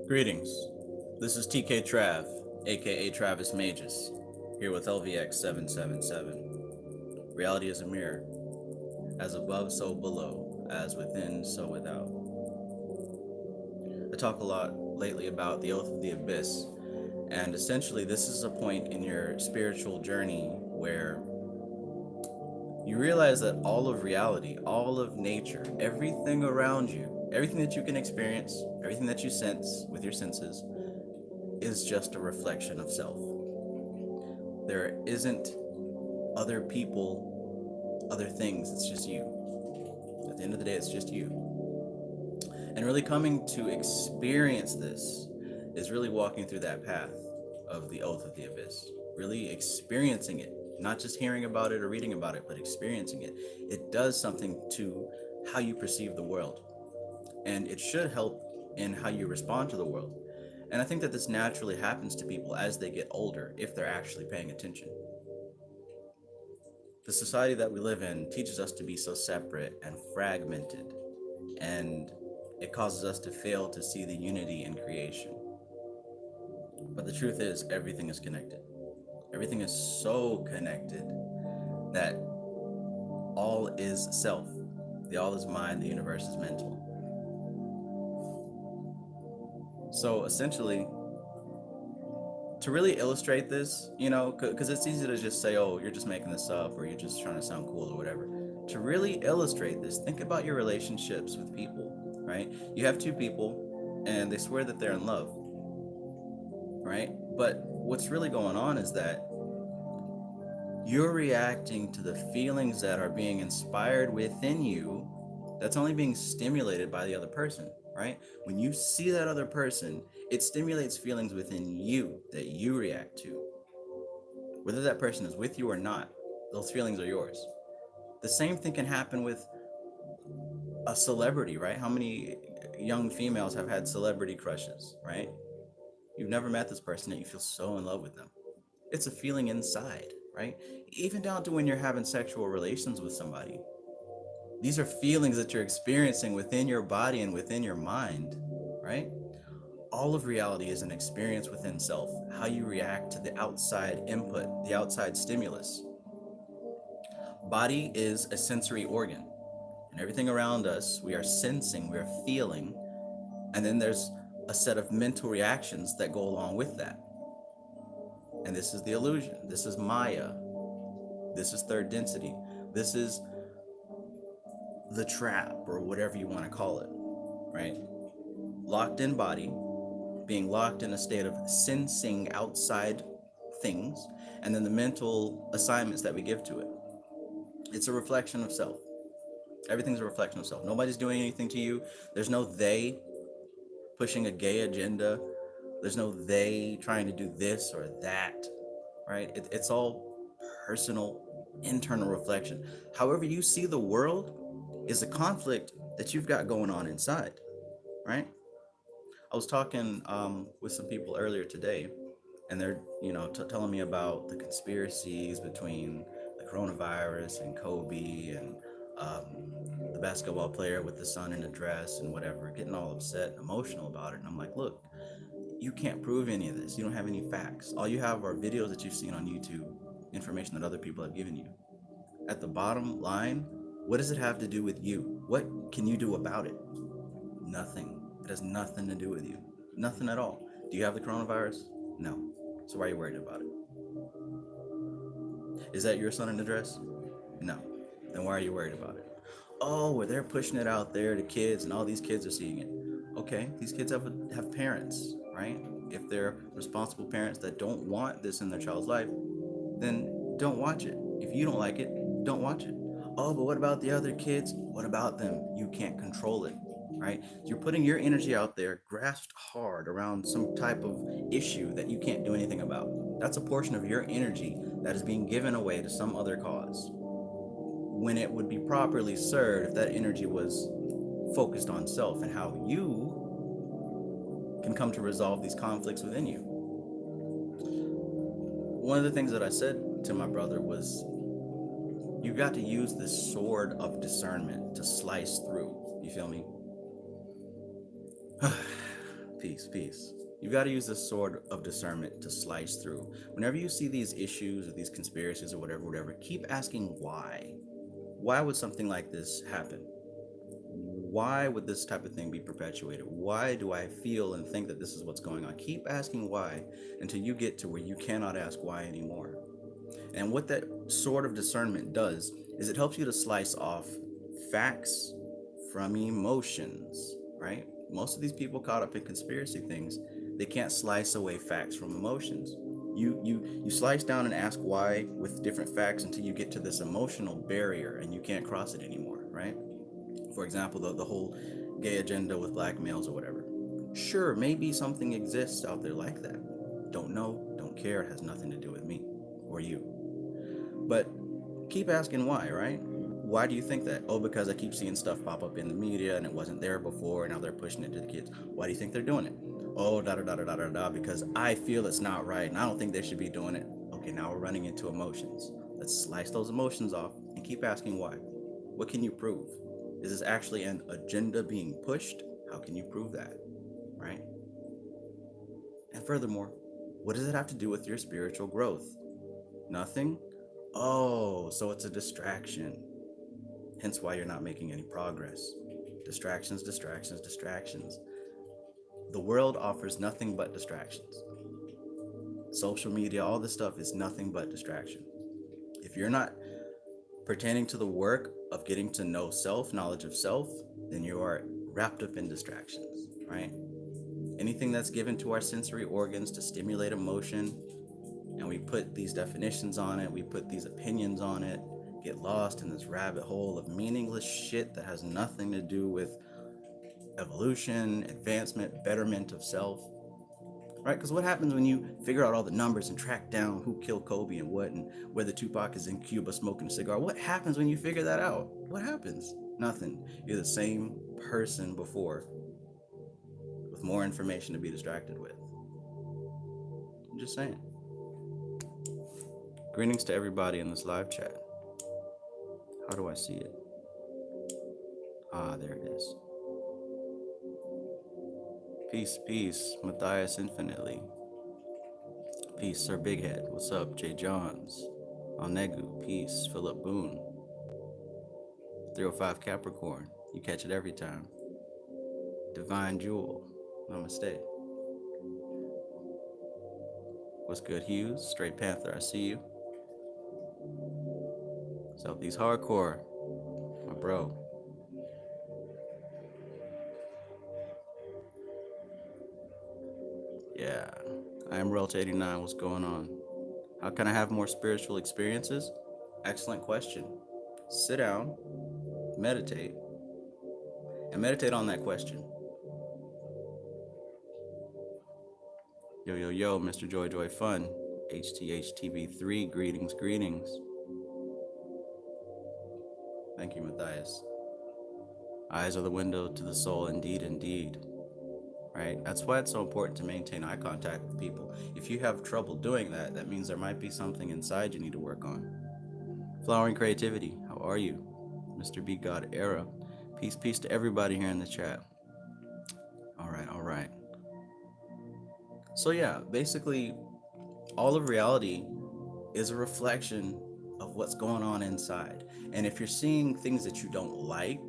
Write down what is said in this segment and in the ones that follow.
Greetings. This is TK Trav, aka Travis Magus, here with LVX777. Reality is a mirror. As above, so below. As within, so without. I talk a lot lately about the oath of the abyss, and essentially, this is a point in your spiritual journey where you realize that all of reality, all of nature, everything around you, everything that you can experience, everything that you sense with your senses, is just a reflection of self. There isn't other people, other things, it's just you. At the end of the day, it's just you. And really coming to experience this is really walking through that path of the oath of the abyss, really experiencing it, not just hearing about it or reading about it, but experiencing it. It does something to how you perceive the world, and it should help in how you respond to the world. And I think that this naturally happens to people as they get older if they're actually paying attention. The society that we live in teaches us to be so separate and fragmented, and it causes us to fail to see the unity in creation. But the truth is, everything is connected. Everything is so connected that all is self. The all is mind, the universe is mental. So essentially, to really illustrate this, because it's easy to just say, oh, you're just making this up or you're just trying to sound cool or whatever. To really illustrate this, think about your relationships with people, right? You have two people and they swear that they're in love, right? But what's really going on is that you're reacting to the feelings that are being inspired within you that's only being stimulated by the other person, right? When you see that other person, it stimulates feelings within you that you react to. Whether that person is with you or not, those feelings are yours. The same thing can happen with a celebrity, right? How many young females have had celebrity crushes, right? You've never met this person yet you feel so in love with them. It's a feeling inside, right? Even down to when you're having sexual relations with somebody. These are feelings that you're experiencing within your body and within your mind, right? All of reality is an experience within self, how you react to the outside input, the outside stimulus. Body is a sensory organ, and everything around us, we are sensing, we are feeling, and then there's a set of mental reactions that go along with that. And this is the illusion, this is Maya, this is third density, this is the trap, or whatever you want to call it, right? Locked in body, being locked in a state of sensing outside things, and then the mental assignments that we give to it. It's a reflection of self. Everything's a reflection of self. Nobody's doing anything to you. There's no they pushing a gay agenda. There's no they trying to do this or that, right? It's all personal, internal reflection. However you see the world is a conflict that you've got going on inside, right? I was talking with some people earlier today, and they're telling me about the conspiracies between the coronavirus and Kobe and the basketball player with the son in a dress and whatever, getting all upset and emotional about it. And I'm like, look, you can't prove any of this. You don't have any facts. All you have are videos that you've seen on YouTube, information that other people have given you. At the bottom line, what does it have to do with you? What can you do about it? Nothing. It has nothing to do with you. Nothing at all. Do you have the coronavirus? No. So why are you worried about it? Is that your son in the dress? No. Then why are you worried about it? Oh, well, they're pushing it out there to kids and all these kids are seeing it. Okay, these kids have parents, right? If they're responsible parents that don't want this in their child's life, then don't watch it. If you don't like it, don't watch it. Oh, but what about the other kids? What about them? You can't control it, right? You're putting your energy out there, grasped hard around some type of issue that you can't do anything about. That's a portion of your energy that is being given away to some other cause, when it would be properly served if that energy was focused on self and how you can come to resolve these conflicts within you. One of the things that I said to my brother was, you've got to use this sword of discernment to slice through. You feel me? Peace. You've got to use this sword of discernment to slice through. Whenever you see these issues or these conspiracies or whatever, keep asking why. Why would something like this happen? Why would this type of thing be perpetuated? Why do I feel and think that this is what's going on? Keep asking why until you get to where you cannot ask why anymore. And what that sort of discernment does is it helps you to slice off facts from emotions, right? Most of these people caught up in conspiracy things, they can't slice away facts from emotions. You slice down and ask why with different facts until you get to this emotional barrier and you can't cross it anymore, right? For example, the whole gay agenda with black males or whatever. Sure, maybe something exists out there like that. Don't know, don't care, it has nothing to do with me or you. But keep asking why, right? Why do you think that? Oh, because I keep seeing stuff pop up in the media and it wasn't there before, and now they're pushing it to the kids. Why do you think they're doing it? Oh, because I feel it's not right and I don't think they should be doing it. Okay, now we're running into emotions. Let's slice those emotions off and keep asking why. What can you prove? Is this actually an agenda being pushed? How can you prove that? Right? And furthermore, what does it have to do with your spiritual growth? Nothing? Oh, so it's a distraction. Hence why you're not making any progress. Distractions. The world offers nothing but distractions. Social media, all this stuff is nothing but distraction. If you're not pertaining to the work of getting to know self, knowledge of self, then you are wrapped up in distractions, right? Anything that's given to our sensory organs to stimulate emotion, and we put these definitions on it, we put these opinions on it, get lost in this rabbit hole of meaningless shit that has nothing to do with evolution, advancement, betterment of self, right? Because what happens when you figure out all the numbers and track down who killed Kobe and what, and whether Tupac is in Cuba smoking a cigar? What happens when you figure that out? What happens? Nothing. You're the same person before with more information to be distracted with. I'm just saying. Greetings to everybody in this live chat. How do I see it? Ah, there it is. Peace, Matthias Infinitely. Peace, Sir Bighead. What's up? Jay Johns. Alnegu. Peace, Philip Boone. 305 Capricorn. You catch it every time. Divine Jewel. Namaste. What's good, Hughes? Straight Panther, I see you. Southeast Hardcore. My bro. Yeah. I am Roach89. What's going on? How can I have more spiritual experiences? Excellent question. Sit down, meditate, and meditate on that question. Yo, Mr. Joy Fun. HTHTV3, greetings. Thank you, Matthias. Eyes are the window to the soul, indeed. Right? That's why it's so important to maintain eye contact with people. If you have trouble doing that, that means there might be something inside you need to work on. Flowering Creativity, how are you? Mr. B God Era. Peace to everybody here in the chat. All right. So yeah, basically, all of reality is a reflection of what's going on inside. And if you're seeing things that you don't like,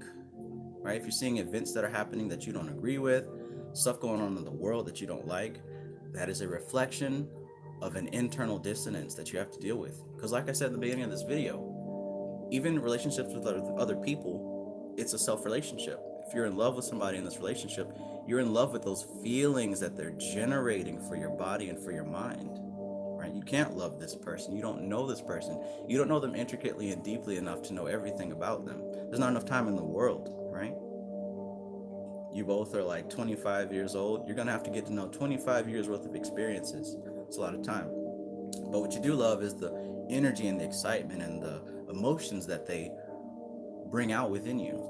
right? If you're seeing events that are happening that you don't agree with, stuff going on in the world that you don't like, that is a reflection of an internal dissonance that you have to deal with. Because like I said at the beginning of this video, even relationships with other people, it's a self-relationship. If you're in love with somebody in this relationship, you're in love with those feelings that they're generating for your body and for your mind, right? You can't love this person. You don't know this person. You don't know them intricately and deeply enough to know everything about them. There's not enough time in the world, right? You both are like 25 years old. You're going to have to get to know 25 years worth of experiences. It's a lot of time. But what you do love is the energy and the excitement and the emotions that they bring out within you,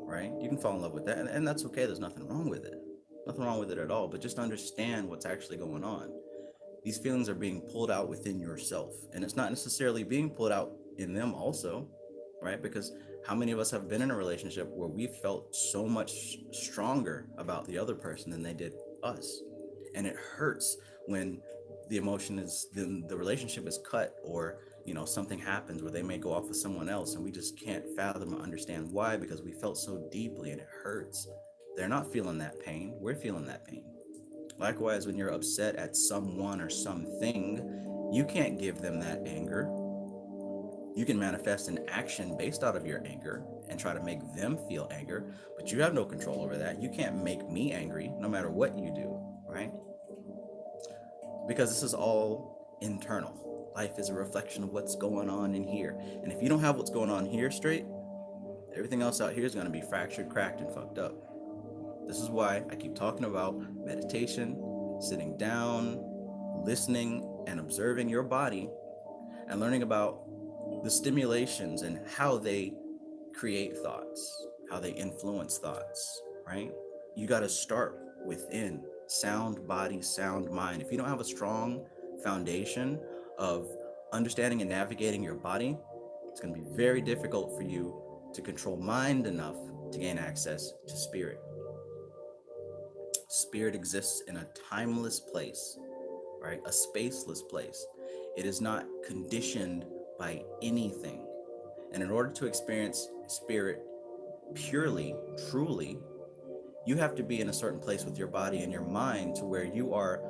right? You can fall in love with that, and that's okay. There's nothing wrong with it. Nothing wrong with it at all. But just understand what's actually going on. These feelings are being pulled out within yourself, and it's not necessarily being pulled out in them also, right? Because How many of us have been in a relationship where we felt so much stronger about the other person than they did us? And it hurts when the emotion is, the relationship is cut, or something happens where they may go off with someone else and we just can't fathom or understand why, because we felt so deeply and it hurts. They're not feeling that pain, we're feeling that pain. Likewise, when you're upset at someone or something, you can't give them that anger. You can manifest an action based out of your anger and try to make them feel anger, but you have no control over that. You can't make me angry no matter what you do, right? Because this is all internal. Life is a reflection of what's going on in here. And if you don't have what's going on here straight, everything else out here is going to be fractured, cracked, and fucked up. This is why I keep talking about meditation, sitting down, listening, and observing your body, and learning about the stimulations and how they create thoughts, how they influence thoughts, right? You got to start within. Sound body, sound mind. If you don't have a strong foundation of understanding and navigating your body, it's going to be very difficult for you to control mind enough to gain access to spirit. Spirit exists in a timeless place, right? A spaceless place. It is not conditioned by anything. And in order to experience spirit purely, truly, you have to be in a certain place with your body and your mind to where you are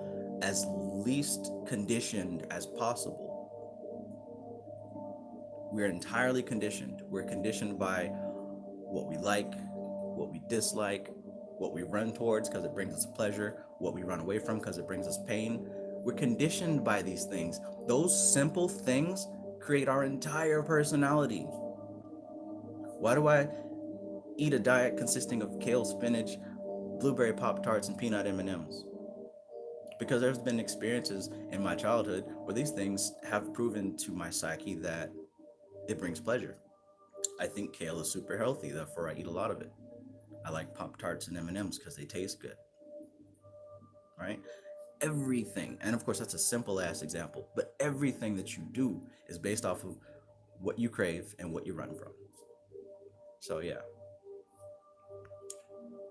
as least conditioned as possible. We're entirely conditioned. We're conditioned by what we like, what we dislike, what we run towards because it brings us pleasure, what we run away from because it brings us pain. We're conditioned by these things. Those simple things create our entire personality. Why do I eat a diet consisting of kale, spinach, blueberry Pop-Tarts, and peanut M&Ms? Because there's been experiences in my childhood where these things have proven to my psyche that it brings pleasure. I think kale is super healthy, therefore I eat a lot of it. I like Pop-Tarts and M&Ms because they taste good, right? Everything, and of course that's a simple ass example, but everything that you do is based off of what you crave and what you run from. So yeah,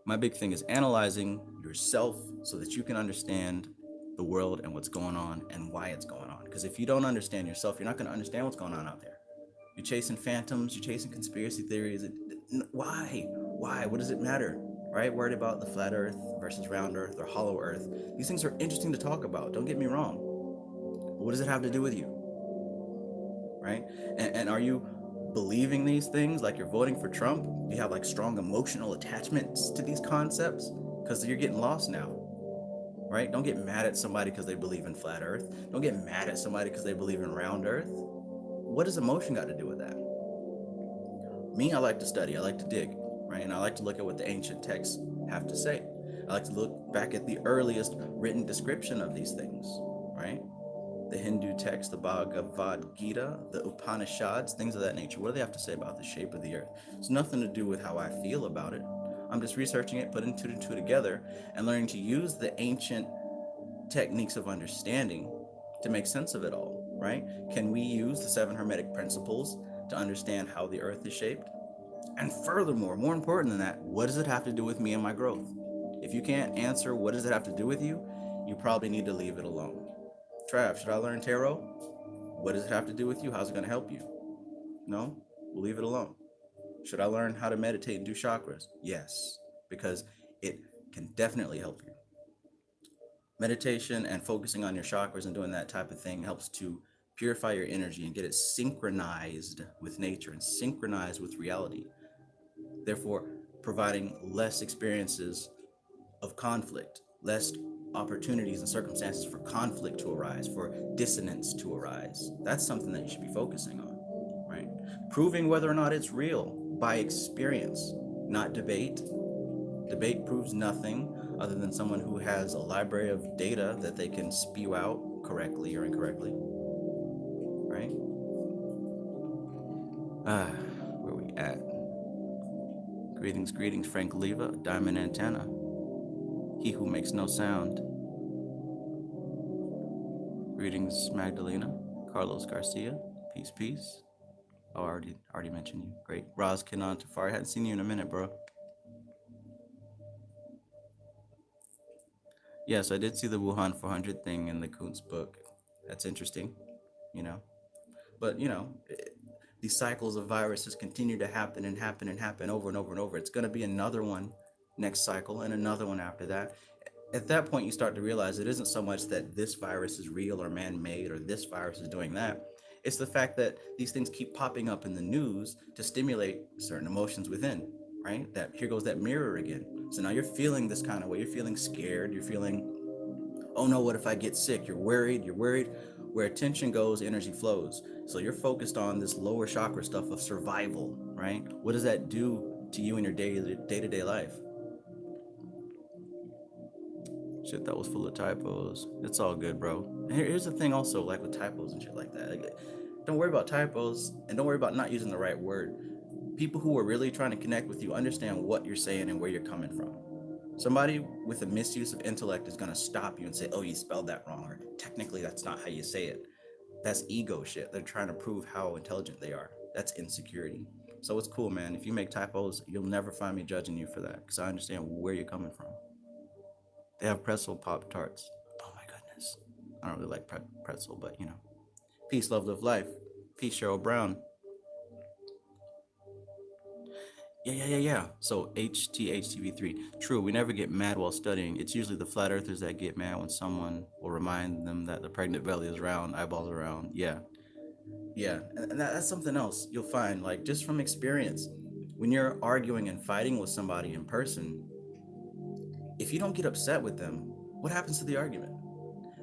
my big thing is analyzing yourself so that you can understand the world and what's going on and why it's going on. Because if you don't understand yourself, you're not going to understand what's going on out there. You're chasing phantoms, you're chasing conspiracy theories. Why? What does it matter? Right? Worried about the flat earth versus round earth or hollow earth. These things are interesting to talk about, don't get me wrong. But what does it have to do with you? Right? And are you believing these things like you're voting for Trump? Do you have like strong emotional attachments to these concepts? Because you're getting lost now. Right? Don't get mad at somebody because they believe in flat earth. Don't get mad at somebody because they believe in round earth. What does emotion got to do with that? Me, I like to study, I like to dig, right? And I like to look at what the ancient texts have to say. I like to look back at the earliest written description of these things, right? The Hindu text, the Bhagavad Gita, the Upanishads, things of that nature. What do they have to say about the shape of the earth? It's nothing to do with how I feel about it. I'm just researching it, putting two and two together, and learning to use the ancient techniques of understanding to make sense of it all, right? Can we use the 7 Hermetic principles to understand how the earth is shaped? And furthermore, more important than that, what does it have to do with me and my growth? If you can't answer what does it have to do with you, you probably need to leave it alone. Trav, should I learn tarot? What does it have to do with you? How's it going to help you? No, we'll leave it alone. Should I learn how to meditate and do chakras? Yes, because it can definitely help you. Meditation and focusing on your chakras and doing that type of thing helps to purify your energy and get it synchronized with nature and synchronized with reality. Therefore, providing less experiences of conflict, less opportunities and circumstances for conflict to arise, for dissonance to arise. That's something that you should be focusing on, right? Proving whether or not it's real by experience, not debate. Debate proves nothing other than someone who has a library of data that they can spew out correctly or incorrectly, right? Where we at? Greetings, Frank Leva, Diamond Antenna. He who makes no sound. Greetings, Magdalena, Carlos Garcia. Peace. Oh, I already mentioned you. Great. Roz Kenan Tafari. Hadn't seen you in a minute, bro. Yes, I did see the Wuhan 400 thing in the Kuntz book. That's interesting, you know. But, these cycles of viruses continue to happen and happen and happen over and over and over. It's going to be another one next cycle and another one after that. At that point, you start to realize it isn't so much that this virus is real or man-made or this virus is doing that. It's the fact that these things keep popping up in the news to stimulate certain emotions within, right? That here goes that mirror again. So now you're feeling this kind of way. You're feeling scared. You're feeling, oh no, what if I get sick? You're worried. You're worried. Where attention goes, energy flows. So you're focused on this lower chakra stuff of survival, right? What does that do to you in your day-to-day life? Shit, that was full of typos. It's all good, bro. And here's the thing also, like with typos and shit like that. Like, don't worry about typos and don't worry about not using the right word. People who are really trying to connect with you understand what you're saying and where you're coming from. Somebody with a misuse of intellect is going to stop you and say, oh, you spelled that wrong, or technically that's not how you say it. That's ego shit. They're trying to prove how intelligent they are. That's insecurity. So it's cool, man. If you make typos, you'll never find me judging you for that because I understand where you're coming from. They have pretzel Pop Tarts. Oh my goodness. I don't really like pretzel, but Peace, love, live life. Peace, Cheryl Brown. Yeah. So HTHTV3. True, we never get mad while studying. It's usually the flat earthers that get mad when someone will remind them that the pregnant belly is round, eyeballs are round. Yeah. And that's something else you'll find, like just from experience. When you're arguing and fighting with somebody in person, if you don't get upset with them, what happens to the argument?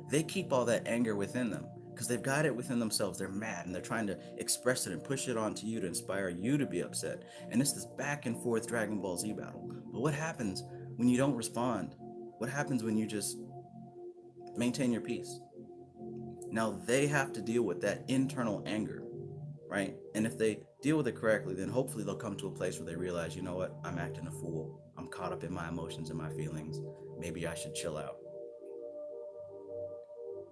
They keep all that anger within them because they've got it within themselves. They're mad and they're trying to express it and push it onto you to inspire you to be upset. And it's this back and forth Dragon Ball Z battle. But what happens when you don't respond? What happens when you just maintain your peace? Now they have to deal with that internal anger, right? And if they deal with it correctly, then hopefully they'll come to a place where they realize, you know what, I'm acting a fool. I'm caught up in my emotions and my feelings. Maybe I should chill out.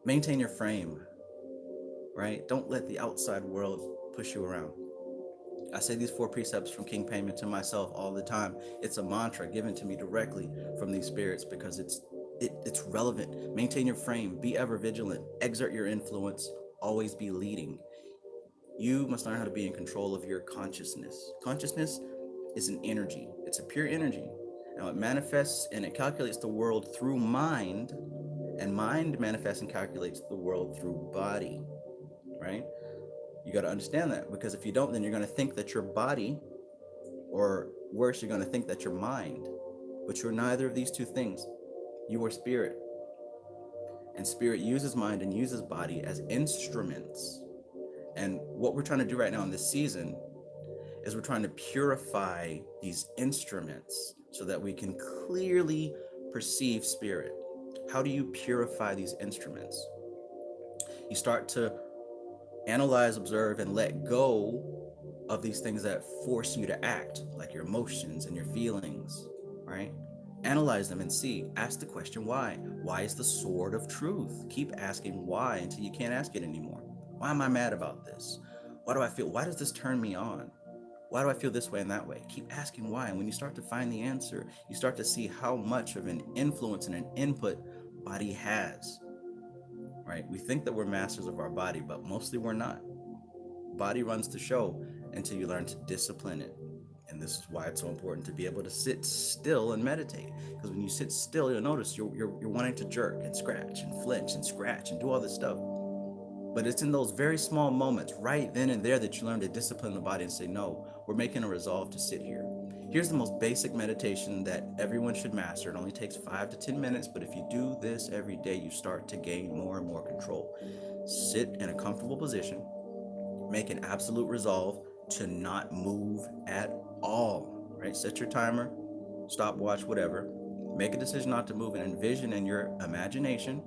Maintain your frame, right? Don't let the outside world push you around. I say these 4 precepts from King Payment to myself all the time. It's a mantra given to me directly from these spirits because it's relevant. Maintain your frame, be ever vigilant, exert your influence, always be leading. You must learn how to be in control of your consciousness. Consciousness is an energy. It's a pure energy. Now it manifests and it calculates the world through mind, and mind manifests and calculates the world through body, right? You got to understand that, because if you don't, then you're going to think that your body, or worse, you're going to think that your mind, but you're neither of these two things. You are spirit, and spirit uses mind and uses body as instruments. And what we're trying to do right now in this season is we're trying to purify these instruments so that we can clearly perceive spirit. How do you purify these instruments? You start to analyze, observe, and let go of these things that force you to act, like your emotions and your feelings, right? Analyze them and see. Ask the question, why? Why is the sword of truth? Keep asking why until you can't ask it anymore. Why am I mad about this? Why do I feel? Why does this turn me on? Why do I feel this way and that way? Keep asking why. And when you start to find the answer, you start to see how much of an influence and an input body has, right? We think that we're masters of our body, but mostly we're not. Body runs the show until you learn to discipline it. And this is why it's so important to be able to sit still and meditate. Because when you sit still, you'll notice you're wanting to jerk and scratch and flinch and scratch and do all this stuff. But it's in those very small moments, right then and there, that you learn to discipline the body and say, no, we're making a resolve to sit here. Here's the most basic meditation that everyone should master. It only takes 5 to 10 minutes, but if you do this every day, you start to gain more and more control. Sit in a comfortable position, make an absolute resolve to not move at all, right? Set your timer, stopwatch, whatever. Make a decision not to move and envision in your imagination,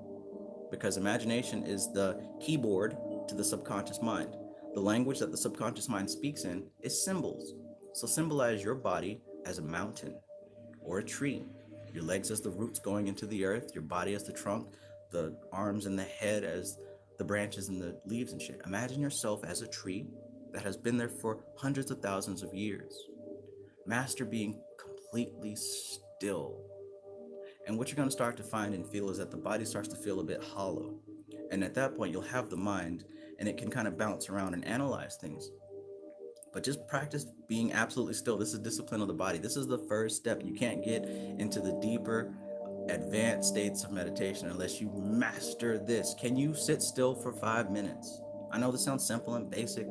because imagination is the keyboard to the subconscious mind. The language that the subconscious mind speaks in is symbols. So symbolize your body as a mountain or a tree, your legs as the roots going into the earth, your body as the trunk, the arms and the head as the branches and the leaves and shit. Imagine yourself as a tree, that has been there for hundreds of thousands of years. Master being completely still. And what you're going to start to find and feel is that the body starts to feel a bit hollow. And at that point, you'll have the mind and it can kind of bounce around and analyze things. But just practice being absolutely still. This is discipline of the body. This is the first step. You can't get into the deeper, advanced states of meditation unless you master this. Can you sit still for 5 minutes? I know this sounds simple and basic,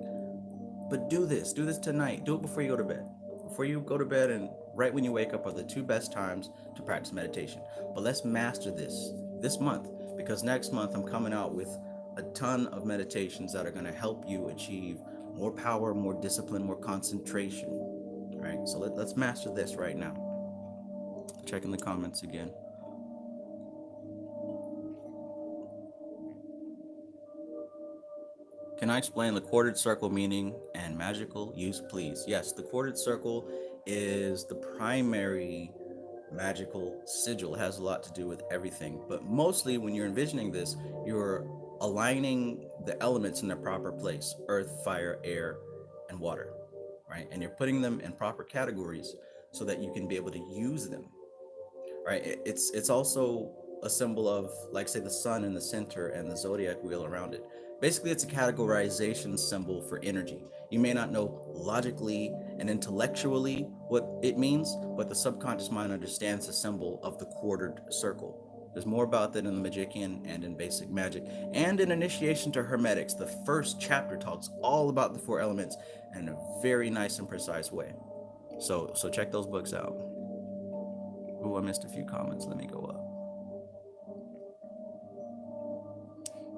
but do this. Do this tonight. Do it before you go to bed. Before you go to bed and right when you wake up are the two best times to practice meditation. But let's master this month, because next month I'm coming out with a ton of meditations that are going to help you achieve more power, more discipline, more concentration. All right, so let's master this right now. Checking the comments again. Can I explain the quartered circle meaning and magical use, please? Yes, the quartered circle is the primary magical sigil. It has a lot to do with everything, but mostly when you're envisioning this, you're aligning the elements in their proper place: earth, fire, air, and water, right? And you're putting them in proper categories so that you can be able to use them, right? It's also a symbol of, like, say, the sun in the center and the zodiac wheel around it. Basically, it's a categorization symbol for energy. You may not know logically and intellectually what it means, but the subconscious mind understands the symbol of the quartered circle. There's more about that in the Magician and in Basic Magic and in Initiation to Hermetics. The first chapter talks all about the four elements in a very nice and precise way. So check those books out. Ooh, I missed a few comments. Let me go up.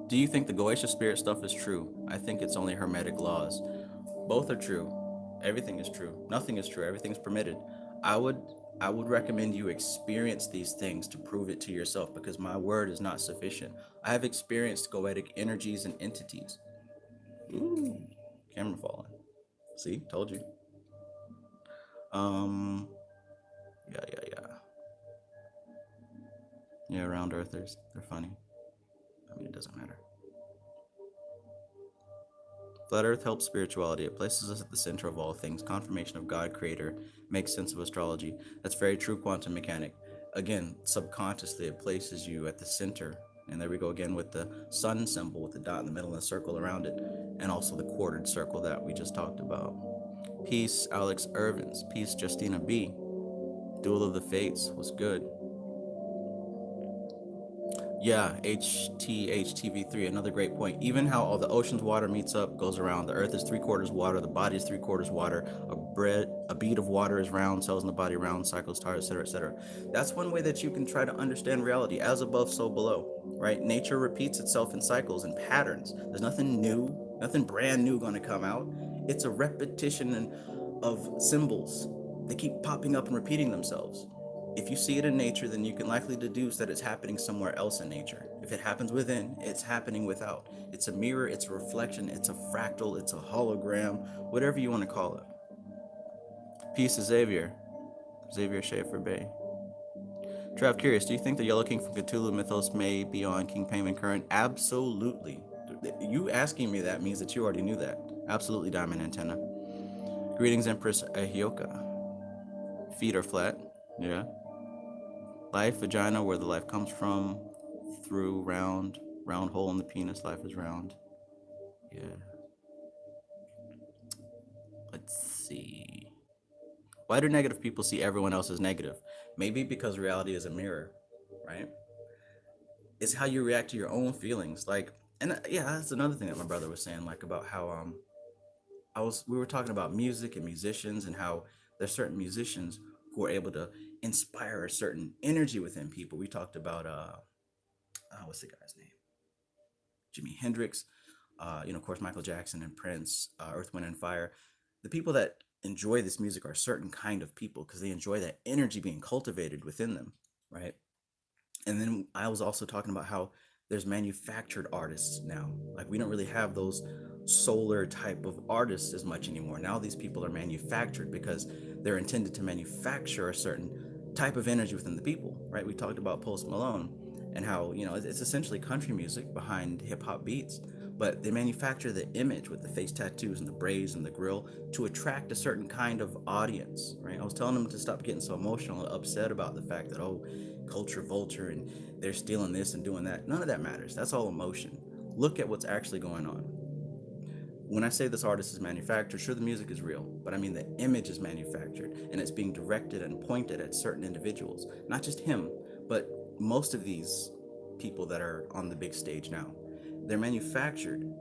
Do you think the Goetia spirit stuff is true? I think it's only Hermetic laws. Both are true. Everything is true. Nothing is true. Everything's permitted. I would recommend you experience these things to prove it to yourself, because my word is not sufficient. I have experienced Goetic energies and entities. Ooh, camera falling. See, told you. Yeah. Yeah, round earthers. They're funny. I mean, it doesn't matter. Flat Earth helps spirituality. It places us at the center of all things. Confirmation of God, Creator, makes sense of astrology. That's very true, quantum mechanic. Again, subconsciously, it places you at the center. And there we go again with the sun symbol with the dot in the middle and the circle around it. And also the quartered circle that we just talked about. Peace, Alex Irvins. Peace, Justina B. Duel of the Fates was good. Yeah, HTHTV3, another great point. Even how all the ocean's water meets up, goes around. The earth is 3/4 water, the body is 3/4 water, a bead of water is round, cells in the body round, cycles, stars, etc., etc. That's one way that you can try to understand reality: as above, so below, right? Nature repeats itself in cycles and patterns. There's nothing new, nothing brand new going to come out. It's a repetition of symbols. They keep popping up and repeating themselves. If you see it in nature, then you can likely deduce that it's happening somewhere else in nature. If it happens within, it's happening without. It's a mirror, it's a reflection, it's a fractal, it's a hologram, whatever you want to call it. Peace to Xavier Schaefer Bay. Trav, curious, do you think the Yellow King from Cthulhu mythos may be on King Payman current? Absolutely. You asking me that means that you already knew that. Absolutely, Diamond Antenna. Greetings, Empress Ahioka. Feet are flat. Yeah. Life, vagina, where the life comes from, through round hole in the penis, life is round. Yeah. Let's see. Why do negative people see everyone else as negative? Maybe because reality is a mirror, right? It's how you react to your own feelings. Like, and yeah, that's another thing that my brother was saying, like about how we were talking about music and musicians, and how there's certain musicians who are able to inspire a certain energy within people. We talked about what's the guy's name? Jimi Hendrix, of course, Michael Jackson and Prince, Earth, Wind, and Fire. The people that enjoy this music are a certain kind of people because they enjoy that energy being cultivated within them, right? And then I was also talking about how there's manufactured artists now. Like, we don't really have those solar type of artists as much anymore. Now these people are manufactured because they're intended to manufacture a certain type of energy within the people, right? We talked about Post Malone and how, it's essentially country music behind hip hop beats, but they manufacture the image with the face tattoos and the braids and the grill to attract a certain kind of audience, right? I was telling them to stop getting so emotional and upset about the fact that, oh, culture vulture and they're stealing this and doing that. None of that matters. That's all emotion. Look at what's actually going on. When I say this artist is manufactured, sure, the music is real, but I mean the image is manufactured and it's being directed and pointed at certain individuals. Not just him, but most of these people that are on the big stage now. They're manufactured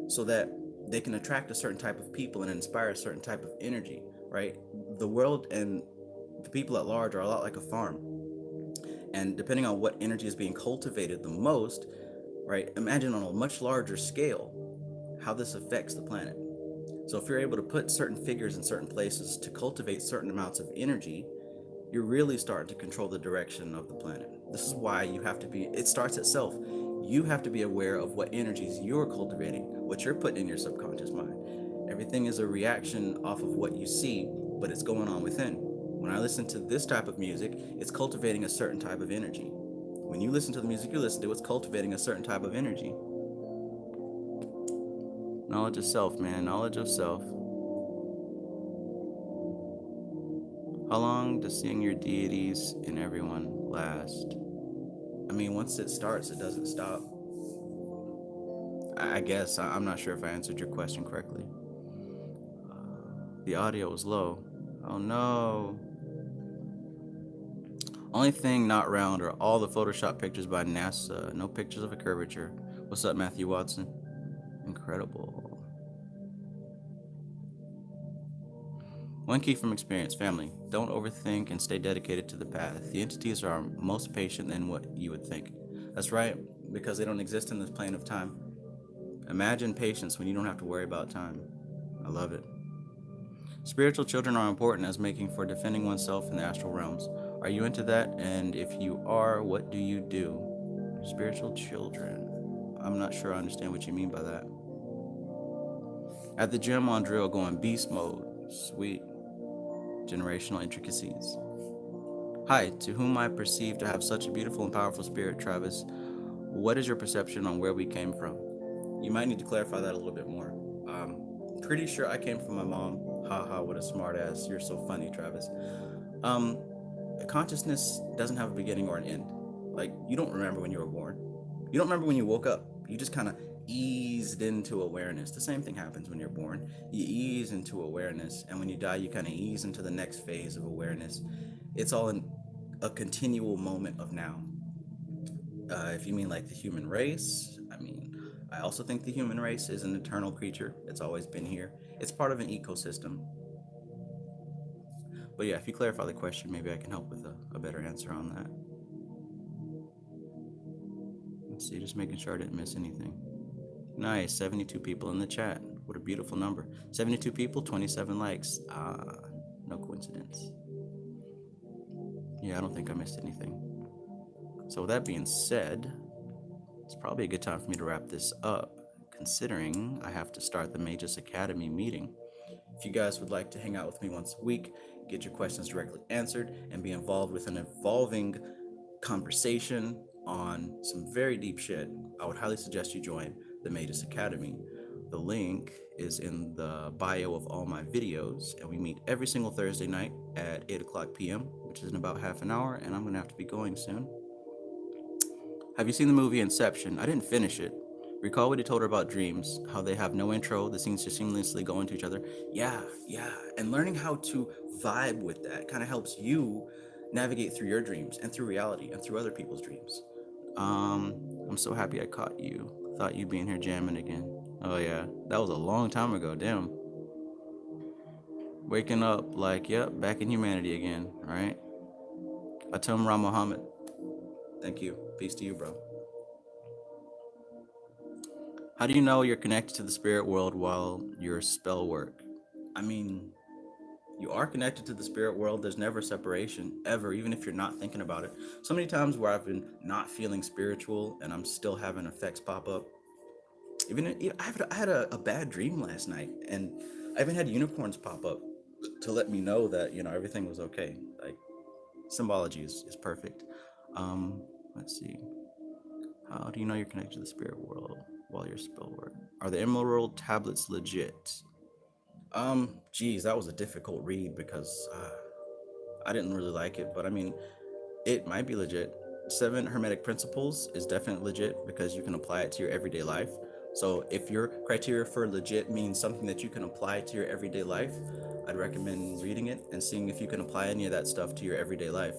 so that they can attract a certain type of people and inspire a certain type of energy, right? The world and the people at large are a lot like a farm. And depending on what energy is being cultivated the most, right? Imagine on a much larger scale how this affects the planet. So if you're able to put certain figures in certain places to cultivate certain amounts of energy, you're really starting to control the direction of the planet. This is why you have to be, it starts itself. You have to be aware of what energies you're cultivating, what you're putting in your subconscious mind. Everything is a reaction off of what you see, but it's going on within. When I listen to this type of music, it's cultivating a certain type of energy. When you listen to the music you listen to, it's cultivating a certain type of energy. Knowledge of self, man. Knowledge of self. How long does seeing your deities in everyone last? I mean, once it starts, it doesn't stop. I guess. I'm not sure if I answered your question correctly. The audio was low. Oh no. Only thing not round are all the Photoshop pictures by NASA. No pictures of a curvature. What's up, Matthew Watson? Incredible. One key from experience, family. Don't overthink and stay dedicated to the path. The entities are most patient than what you would think. That's right, because they don't exist in this plane of time. Imagine patience when you don't have to worry about time. I love it. Spiritual children are important as making for defending oneself in the astral realms. Are you into that? And if you are, what do you do? Spiritual children. I'm not sure I understand what you mean by that. At the gym on drill going beast mode. Sweet. Generational intricacies. Hi, to whom I perceive to have such a beautiful and powerful spirit, Travis. What is your perception on where we came from? You might need to clarify that a little bit more. Pretty sure I came from my mom. Haha, what a smart ass. You're so funny, Travis. Consciousness doesn't have a beginning or an end. Like, you don't remember when you were born. You don't remember when you woke up. You just kind of eased into awareness. The same thing happens when you're born. You ease into awareness, and when you die, you kind of ease into the next phase of awareness. It's all in a continual moment of now. If you mean like the human race, I mean, I also think the human race is an eternal creature. It's always been here. It's part of an ecosystem. But yeah, if you clarify the question, maybe I can help with a better answer on that. Let's see, just making sure I didn't miss anything. Nice, 72 people in the chat. What a beautiful number. 72 people, 27 likes. No coincidence. Yeah, I don't think I missed anything. So with that being said, it's probably a good time for me to wrap this up, considering I have to start the Magus Academy meeting. If you guys would like to hang out with me once a week, get your questions directly answered, and be involved with an evolving conversation on some very deep shit, I would highly suggest you join the Magus Academy. The link is in the bio of all my videos, and we meet every single Thursday night at 8 o'clock p.m., which is in about half an hour, and I'm going to have to be going soon. Have you seen the movie Inception? I didn't finish it. Recall what he told her about dreams, how they have no intro, the scenes just seamlessly go into each other. Yeah. And learning how to vibe with that kind of helps you navigate through your dreams and through reality and through other people's dreams. I'm so happy I caught you. Thought you'd be in here jamming again. Oh yeah, that was a long time ago, damn. Waking up like, yep, back in humanity again, right? Atum Ra Muhammad. Thank you. Peace to you, bro. How do you know you're connected to the spirit world while your spell work? I mean, you are connected to the spirit world. There's never separation, ever, even if you're not thinking about it. So many times where I've been not feeling spiritual and I'm still having effects pop up. I had a bad dream last night, and I even had unicorns pop up to let me know that, everything was okay. Like, symbology is perfect. Let's see. How do you know you're connected to the spirit world while your spell work. Are the emerald tablets legit? Geez, that was a difficult read because I didn't really like it, but I mean, it might be legit. 7 Hermetic Principles is definitely legit because you can apply it to your everyday life. So if your criteria for legit means something that you can apply to your everyday life, I'd recommend reading it and seeing if you can apply any of that stuff to your everyday life.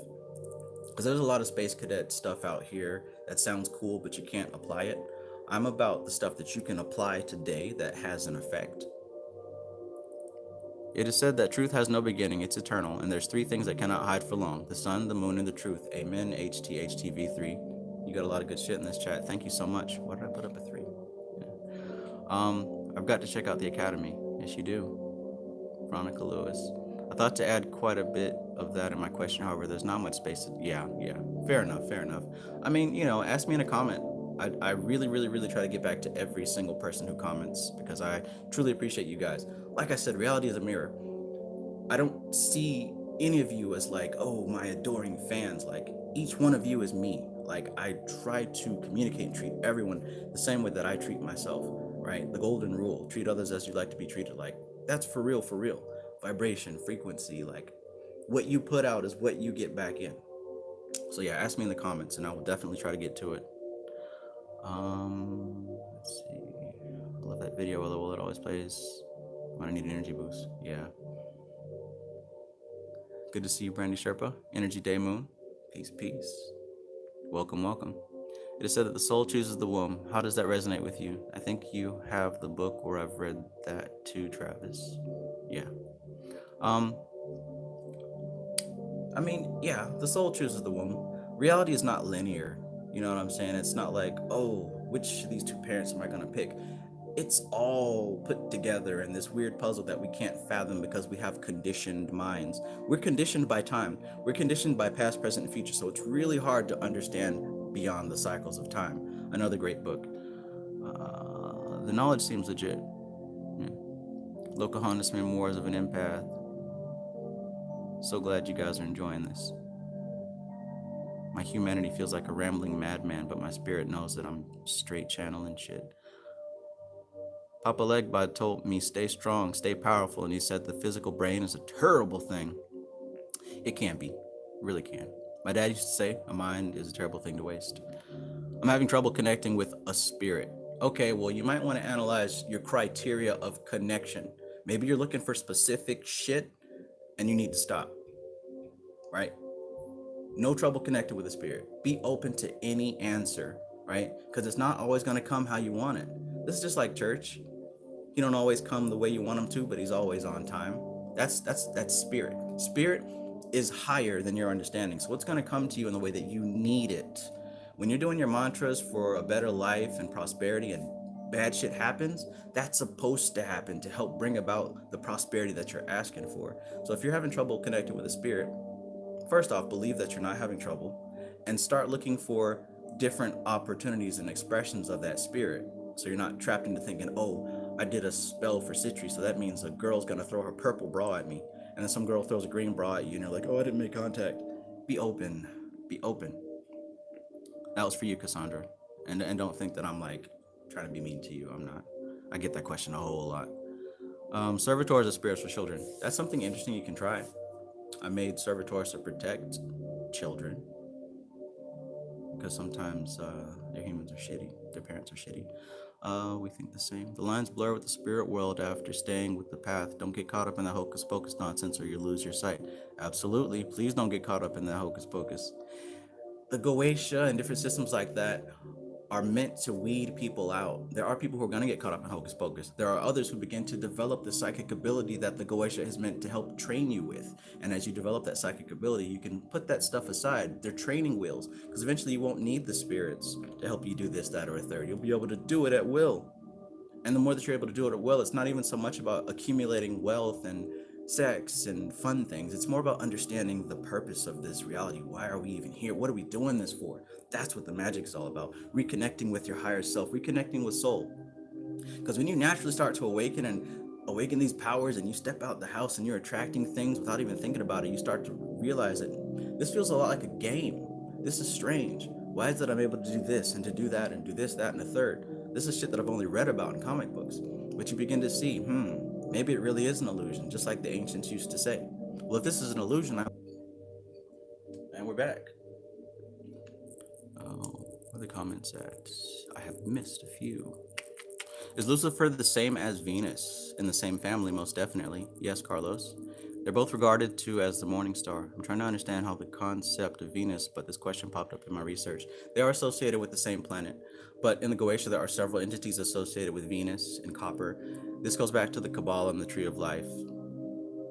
Because there's a lot of space cadet stuff out here that sounds cool, but you can't apply it. I'm about the stuff that you can apply today that has an effect. It is said that truth has no beginning, it's eternal, and there's 3 things that cannot hide for long: the sun, the moon, and the truth. Amen, HTHTV3. You got a lot of good shit in this chat. Thank you so much. Why did I put up a 3? Yeah. I've got to check out the Academy. Yes, you do. Veronica Lewis. I thought to add quite a bit of that in my question, however, there's not much space. Yeah. Fair enough. I mean, ask me in a comment. I really try to get back to every single person who comments because I truly appreciate you guys. Like I said, reality is a mirror. I don't see any of you as like, oh, my adoring fans. Like, each one of you is me. Like, I try to communicate and treat everyone the same way that I treat myself, right? The golden rule: treat others as you'd like to be treated. Like, that's for real. Vibration, frequency, like what you put out is what you get back in. So yeah, ask me in the comments and I will definitely try to get to it. Let's see. I love that video. Although it always plays when I need an energy boost. Yeah. Good to see you, Brandy Sherpa. Energy Day Moon. Peace. Welcome. It is said that the soul chooses the womb. How does that resonate with you? I think you have the book where I've read that too, Travis. Yeah. I mean, yeah, the soul chooses the womb. Reality is not linear. You know what I'm saying? It's not like, oh, which of these 2 parents am I going to pick? It's all put together in this weird puzzle that we can't fathom because we have conditioned minds. We're conditioned by time. We're conditioned by past, present, and future. So it's really hard to understand beyond the cycles of time. Another great book. The knowledge seems legit. Yeah. Pocahontas Memoirs of an Empath. So glad you guys are enjoying this. My humanity feels like a rambling madman, but my spirit knows that I'm straight channeling shit. Papa Legbod told me, stay strong, stay powerful, and he said the physical brain is a terrible thing. It can be. Really can. My dad used to say, a mind is a terrible thing to waste. I'm having trouble connecting with a spirit. Okay, well, you might want to analyze your criteria of connection. Maybe you're looking for specific shit and you need to stop, right? No trouble connecting with a spirit. Be open to any answer, right? Because it's not always going to come how you want it. This is just like church. He don't always come the way you want him to, but he's always on time. That's spirit. Spirit is higher than your understanding. So it's going to come to you in the way that you need it. When you're doing your mantras for a better life and prosperity and bad shit happens, that's supposed to happen to help bring about the prosperity that you're asking for. So if you're having trouble connecting with a spirit, first off, believe that you're not having trouble and start looking for different opportunities and expressions of that spirit. So you're not trapped into thinking, oh, I did a spell for Citri, so that means a girl's going to throw her purple bra at me. And then some girl throws a green bra at you and you're like, oh, I didn't make contact. Be open. That was for you, Cassandra. And don't think that I'm like trying to be mean to you. I'm not. I get that question a whole lot. Servitors are spirits for children. That's something interesting you can try. I made servitors to protect children because sometimes their humans are shitty. Their parents are shitty. We think the same. The lines blur with the spirit world after staying with the path. Don't get caught up in that hocus pocus nonsense or you lose your sight. Absolutely. Please don't get caught up in that hocus pocus. The Goetia and different systems like that are meant to weed people out. There are people who are going to get caught up in hocus pocus. There are others who begin to develop the psychic ability that the Goetia is meant to help train you with. And as you develop that psychic ability, you can put that stuff aside. They're training wheels, because eventually you won't need the spirits to help you do this, that, or a third. You'll be able to do it at will. And the more that you're able to do it at will, it's not even so much about accumulating wealth and sex and fun things. It's more about understanding the purpose of this reality. Why are we even here? What are we doing this for? That's what the magic is all about. Reconnecting with your higher self, reconnecting with soul. Because when you naturally start to awaken these powers and you step out the house and you're attracting things without even thinking about it, you start to realize that this feels a lot like a game. This is strange. Why is it I'm able to do this and to do that and do this, that, and the third? This is shit that I've only read about in comic books. But you begin to see, maybe it really is an illusion, just like the ancients used to say. Well, if this is an illusion, and we're back. Oh, where are the comments at? I have missed a few. Is Lucifer the same as Venus? In the same family, most definitely. Yes, Carlos. They're both regarded to as the morning star. I'm trying to understand how the concept of Venus, but this question popped up in my research. They are associated with the same planet, but in the Goetia, there are several entities associated with Venus and copper. This goes back to the Kabbalah and the Tree of Life.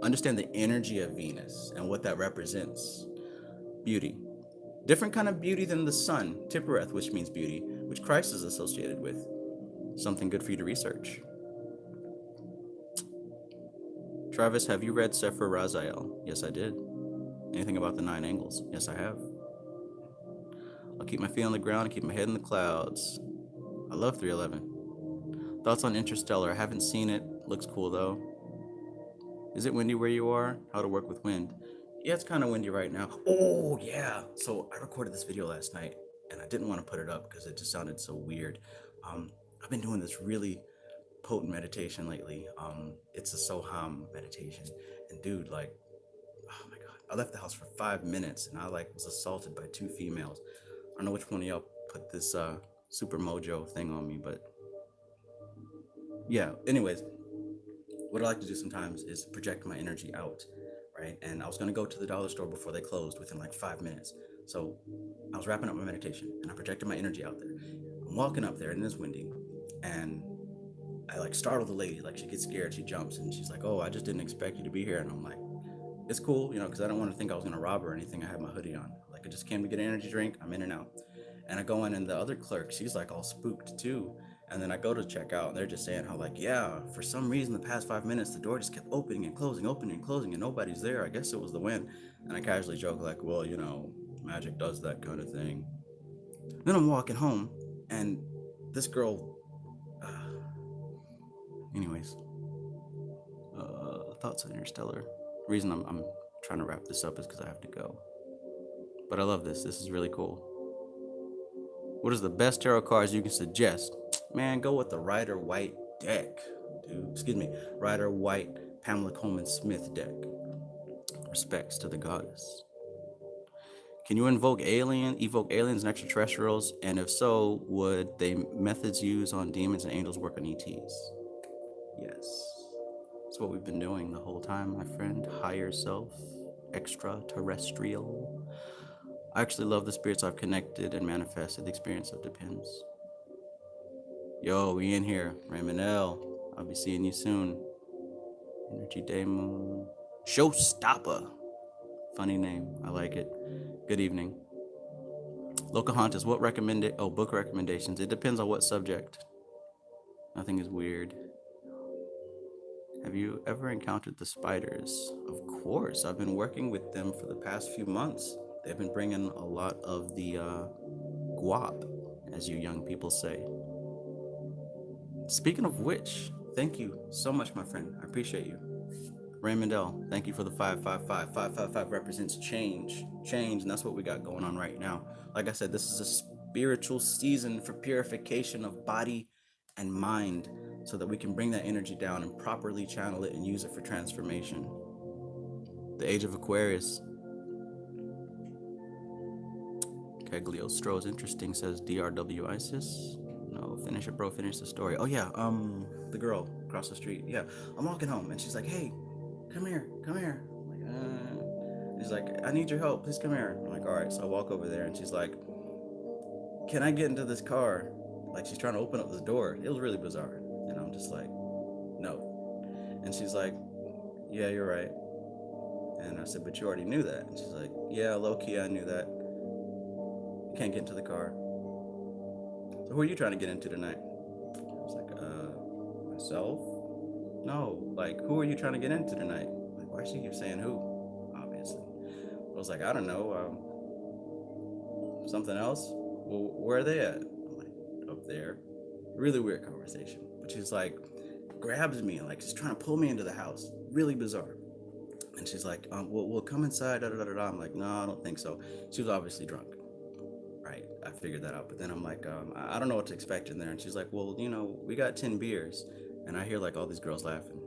Understand the energy of Venus and what that represents. Beauty. Different kind of beauty than the sun, Tippereth, which means beauty, which Christ is associated with. Something good for you to research. Travis, have you read Sefer Raziel? Yes, I did. Anything about the 9 angles? Yes, I have. I'll keep my feet on the ground and keep my head in the clouds. I love 311. Thoughts on Interstellar? I haven't seen it. Looks cool though. Is it windy where you are? How to work with wind? Yeah, it's kind of windy right now. Oh, yeah. So I recorded this video last night and I didn't want to put it up because it just sounded so weird. I've been doing this really potent meditation lately. It's a Soham meditation, and dude, like, oh my god, I left the house for 5 minutes and I was assaulted by 2 females. I don't know which one of y'all put this super mojo thing on me, but yeah, anyways, what I like to do sometimes is project my energy out, right? And I was going to go to the dollar store before they closed within like 5 minutes, so I was wrapping up my meditation and I projected my energy out there. I'm walking up there and it's windy, and I startle the lady. She gets scared, she jumps, and she's like, oh, I just didn't expect you to be here. And I'm like, it's cool, because I don't want to think I was going to rob her or anything. I had my hoodie on. I just came to get an energy drink. I'm in and out. And I go in, and the other clerk, she's all spooked too. And then I go to check out, and they're just saying how yeah, for some reason the past 5 minutes the door just kept opening and closing, and nobody's there. I guess it was the wind. And I casually joke well, magic does that kind of thing. Then I'm walking home, and this girl, anyways, thoughts on Interstellar. The reason I'm trying to wrap this up is because I have to go. But I love this. This is really cool. What is the best tarot cards you can suggest? Man, go with the Rider-Waite deck, dude. Excuse me, Rider-Waite Pamela Coleman Smith deck. Respects to the goddess. Can you evoke aliens and extraterrestrials? And if so, would they methods used on demons and angels work on ETs? Yes. That's what we've been doing the whole time, my friend. Higher self, extraterrestrial. I actually love the spirits I've connected and manifested. The experience of depends. Yo, we in here. Raymond L. I'll be seeing you soon. Energy Day Moon. Showstopper. Funny name. I like it. Good evening. Locahontas, what book recommendations? It depends on what subject. Nothing is weird. Have you ever encountered the spiders? Of course, I've been working with them for the past few months. They've been bringing a lot of the guap, as you young people say. Speaking of which, thank you so much, my friend. I appreciate you. Raymond L., thank you for the 555. 555 represents change, and that's what we got going on right now. Like I said, this is a spiritual season for purification of body and mind, so that we can bring that energy down and properly channel it and use it for transformation. The age of Aquarius. Keglio Stroh's interesting, says DRW Isis. No, finish it, bro. Finish the story. Oh yeah, the girl across the street. Yeah, I'm walking home and she's like, hey, come here. I'm like, She's like, I need your help. Please come here. I'm like, all right. So I walk over there and she's like, can I get into this car? She's trying to open up the door. It was really bizarre. And I'm just like, no. And she's like, yeah, you're right. And I said, but you already knew that. And she's like, yeah, low-key, I knew that. You can't get into the car. So who are you trying to get into tonight? I was like, myself? No, who are you trying to get into tonight? Why does she keep saying who? Obviously. I was like, I don't know. Something else? Well, where are they at? I'm like, up there. Really weird conversation. But she's grabs me and she's trying to pull me into the house. Really bizarre. And she's like, we'll come inside. Da, da, da, da. I'm like, no, I don't think so. She was obviously drunk, right? I figured that out. But then I'm like, I don't know what to expect in there. And she's like, well, we got 10 beers. And I hear like all these girls laughing.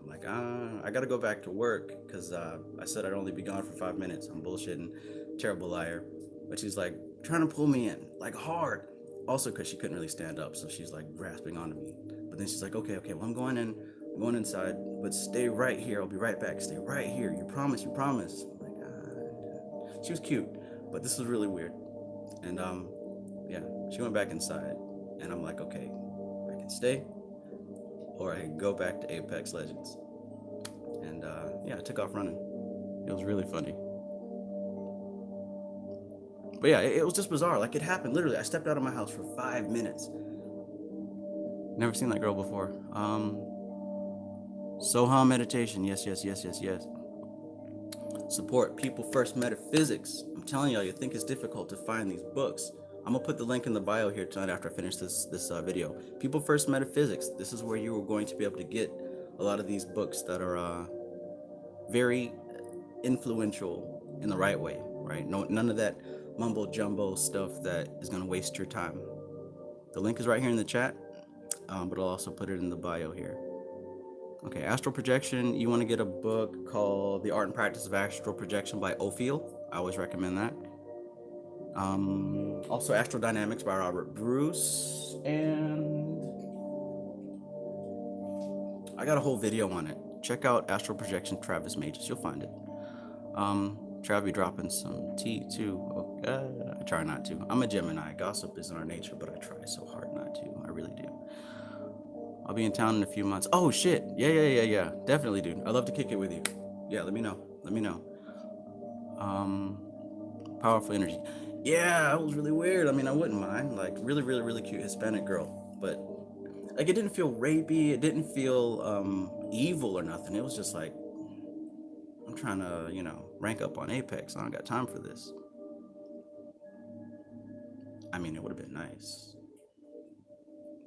I'm like, I gotta go back to work because I said I'd only be gone for 5 minutes. I'm bullshitting, terrible liar. But she's like trying to pull me in, like hard. Also, because she couldn't really stand up, so she's like grasping onto me. But then she's like, okay, well, I'm going in, I'm going inside, but stay right here. I'll be right back. Stay right here. You promise, you promise. I'm like, she was cute, but this was really weird. And yeah, she went back inside, and I'm like, okay, I can stay, or I can go back to Apex Legends. And yeah, I took off running. It was really funny. But yeah, it was just bizarre. Like, it happened literally. I stepped out of my house for 5 minutes. Never seen that girl before. Soham meditation. Yes. Support People First Metaphysics. I'm telling y'all, you think it's difficult to find these books. I'm gonna put the link in the bio here tonight after I finish this video. People First Metaphysics. This is where you are going to be able to get a lot of these books that are very influential in the right way, right? No, none of that mumbo jumbo stuff that is gonna waste your time. The link is right here in the chat, but I'll also put it in the bio here. Okay, astral projection. You want to get a book called The Art and Practice of Astral Projection by Ophiel. I always recommend that. Also, Astral Dynamics by Robert Bruce, and I got a whole video on it. Check out Astral Projection Travis Magus. You'll find it. Trav be dropping some tea too. Oh, I try not to. I'm a Gemini. Gossip isn't our nature, but I try so hard not to. I really do. I'll be in town in a few months. Oh shit. Yeah. Definitely, dude. I'd love to kick it with you. Yeah, let me know. Powerful energy. Yeah, it was really weird. I mean, I wouldn't mind. Like, really cute Hispanic girl. But like, it didn't feel rapey. It didn't feel evil or nothing. It was just like, I'm trying to, rank up on Apex. I don't got time for this. I mean, it would have been nice.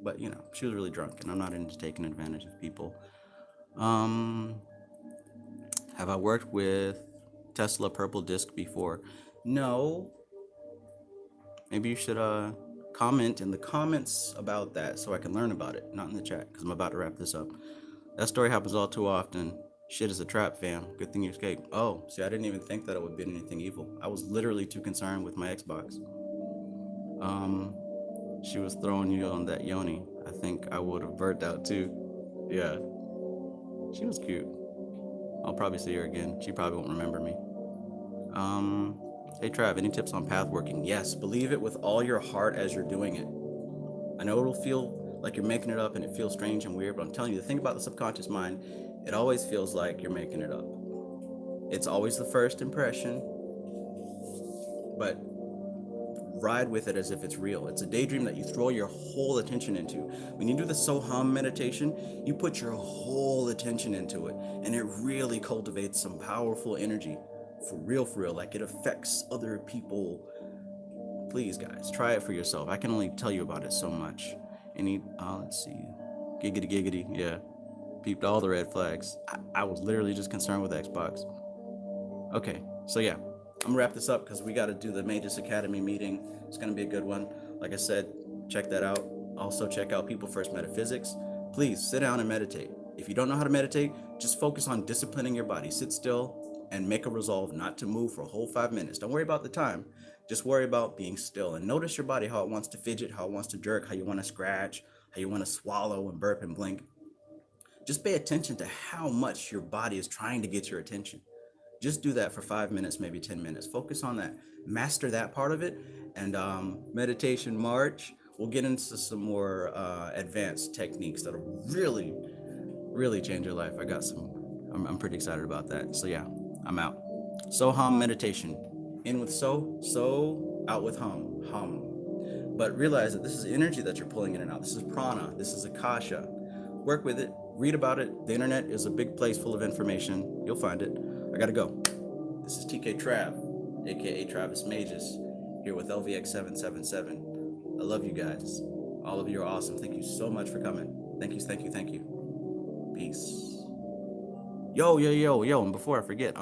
But, she was really drunk, and I'm not into taking advantage of people. Have I worked with Tesla Purple Disc before? No. Maybe you should comment in the comments about that so I can learn about it, not in the chat, because I'm about to wrap this up. That story happens all too often. Shit is a trap, fam. Good thing you escaped. Oh, see, I didn't even think that it would be anything evil. I was literally too concerned with my Xbox. She was throwing you on that yoni. I think I would have burnt out too. Yeah. She was cute. I'll probably see her again. She probably won't remember me. Hey Trav, any tips on path working? Yes, believe it with all your heart as you're doing it. I know it'll feel like you're making it up and it feels strange and weird, but I'm telling you, the thing about the subconscious mind, it always feels like you're making it up. It's always the first impression, but ride with it as if it's real. It's a daydream that you throw your whole attention into. When you do the Soham meditation, you put your whole attention into it, and it really cultivates some powerful energy. For real, like it affects other people. Please, guys, try it for yourself. I can only tell you about it so much. Let's see. Giggity, yeah. Peeped all the red flags. I was literally just concerned with Xbox. Okay, so yeah. I'm gonna wrap this up because we got to do the Magus Academy meeting. It's gonna be a good one. Like I said, check that out. Also check out People First Metaphysics. Please sit down and meditate. If you don't know how to meditate, just focus on disciplining your body. Sit still and make a resolve not to move for a whole 5 minutes. Don't worry about the time. Just worry about being still and notice your body, how it wants to fidget, how it wants to jerk, how you want to scratch, how you want to swallow and burp and blink. Just pay attention to how much your body is trying to get your attention. Just do that for 5 minutes, maybe 10 minutes. Focus on that. Master that part of it. And meditation March, we'll get into some more advanced techniques that'll really change your life. I'm pretty excited about that. So yeah, I'm out. Soham meditation. In with so, out with hum. But realize that this is energy that you're pulling in and out. This is prana. This is akasha. Work with it. Read about it. The internet is a big place full of information. You'll find it. I gotta go. This is TK Trav, aka Travis Magus, here with LVX777. I love you guys. All of you are awesome. Thank you so much for coming. Thank you. Peace. Yo. And before I forget,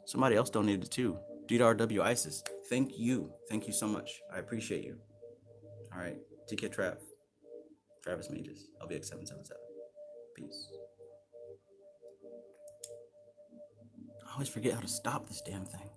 somebody else donated too. GRW ISIS. Thank you. Thank you so much. I appreciate you. All right. TK Travis Magus, LVX777. Peace. I always forget how to stop this damn thing.